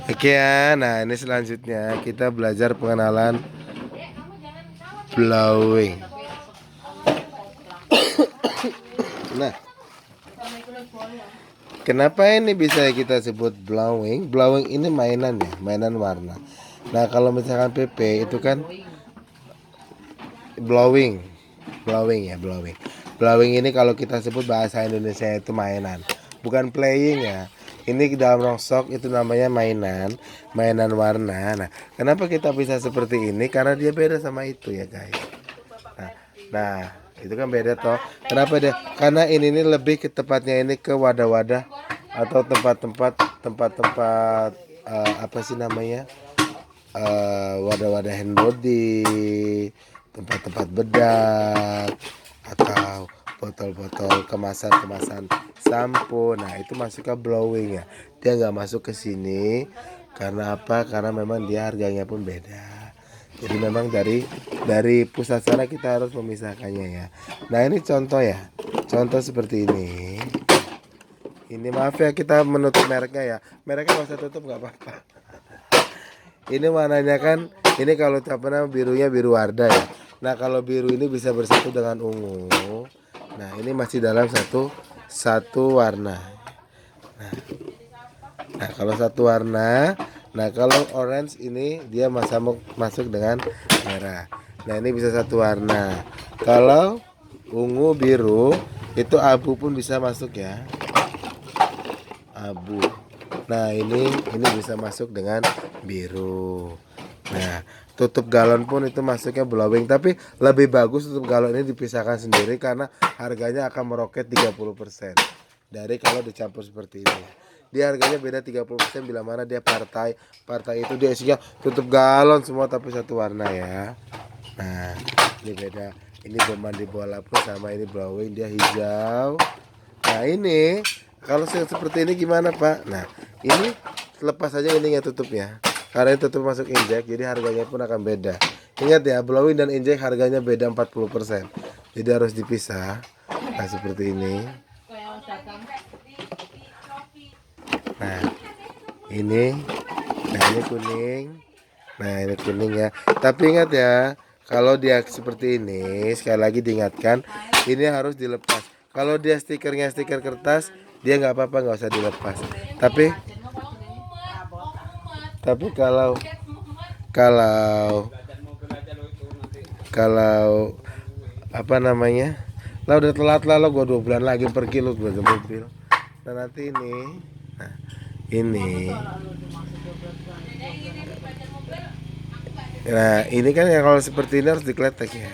Oke ya, nah ini selanjutnya kita belajar pengenalan blowing. Nah, kenapa ini bisa kita sebut blowing? Blowing ini mainan ya, mainan warna. Nah, kalau misalkan PP itu kan blowing, blowing ya, blowing. Blowing ini kalau kita sebut bahasa Indonesia itu mainan, bukan playing ya. Ini dalam rongsok itu namanya mainan, mainan warna. Nah, kenapa kita bisa seperti ini? Karena dia beda sama itu ya guys. Nah, nah, itu kan beda toh. Kenapa dia? Karena ini lebih ke tepatnya ini ke wadah-wadah atau tempat-tempat apa sih namanya? Wadah-wadah hand body, tempat-tempat bedak atau botol-botol kemasan-kemasan sampo. Nah, itu masuk ke blowing ya. Dia nggak masuk ke sini karena apa? Karena memang dia harganya pun beda. Jadi memang dari pusat sana kita harus memisahkannya ya. Nah, ini contoh ya. Contoh seperti ini. Ini maaf ya kita menutup mereknya ya. Mereknya nggak usah tutup nggak apa-apa. Ini warnanya kan, ini kalau apa namanya birunya biru Wardah ya. Nah, kalau biru ini bisa bersatu dengan ungu. Nah, ini masih dalam satu satu warna. Nah, kalau satu warna, nah kalau orange ini dia masuk dengan merah. Nah, ini bisa satu warna. Kalau ungu biru itu abu pun bisa masuk ya. Abu. Nah, ini bisa masuk dengan biru. Nah, tutup galon pun itu masuknya blowing, tapi lebih bagus tutup galon ini dipisahkan sendiri karena harganya akan meroket 30% dari kalau dicampur seperti ini. Dia harganya beda 30% bila mana dia partai. Partai itu dia isinya tutup galon semua tapi satu warna ya. Nah, ini beda. Ini bom mandi bola pun sama ini blowing dia hijau. Nah, ini kalau seperti ini gimana Pak? Nah, ini lepas saja ininya tutupnya. Karena ini tutup masuk injek, jadi harganya pun akan beda. Ingat ya, blowing dan injek harganya beda 40%. Jadi harus dipisah. Nah, seperti ini. Nah, ini. Nah, ini kuning. Nah, ini kuning ya. Tapi ingat ya, kalau dia seperti ini, sekali lagi diingatkan, ini harus dilepas. Kalau dia stikernya stiker kertas, dia nggak apa-apa, nggak usah dilepas. Tapi kalau kalau kalau apa namanya, lah udah telat lah lo, gua 2 bulan lagi pergi lo gua ke mobil. Nah, nanti nah, ini, ini kan ya kalau seperti ini harus dikletek ya.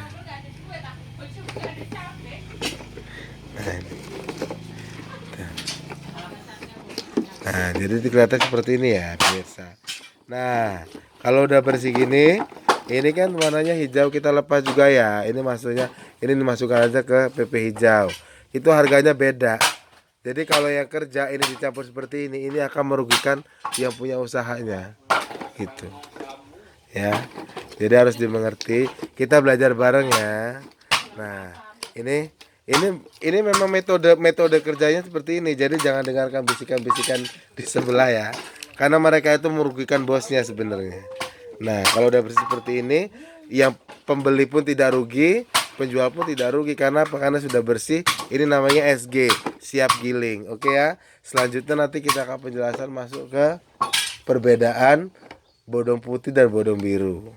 Nah, nah, jadi dikletek seperti ini ya pemirsa. Nah, kalau udah bersih gini, ini kan warnanya hijau kita lepas juga ya. Ini maksudnya ini dimasukkan aja ke PP hijau. Itu harganya beda. Jadi kalau yang kerja ini dicampur seperti ini akan merugikan yang punya usahanya. Gitu. Ya. Jadi harus dimengerti. Kita belajar bareng ya. Nah, ini ini memang metode metode kerjanya seperti ini. Jadi jangan dengarkan bisikan-bisikan di sebelah ya. Karena mereka itu merugikan bosnya sebenarnya. Nah, kalau udah bersih seperti ini, yang pembeli pun tidak rugi, penjual pun tidak rugi karena apa? Karena sudah bersih. Ini namanya SG, siap giling. Oke ya. Selanjutnya nanti kita akan penjelasan masuk ke perbedaan bodong putih dan bodong biru.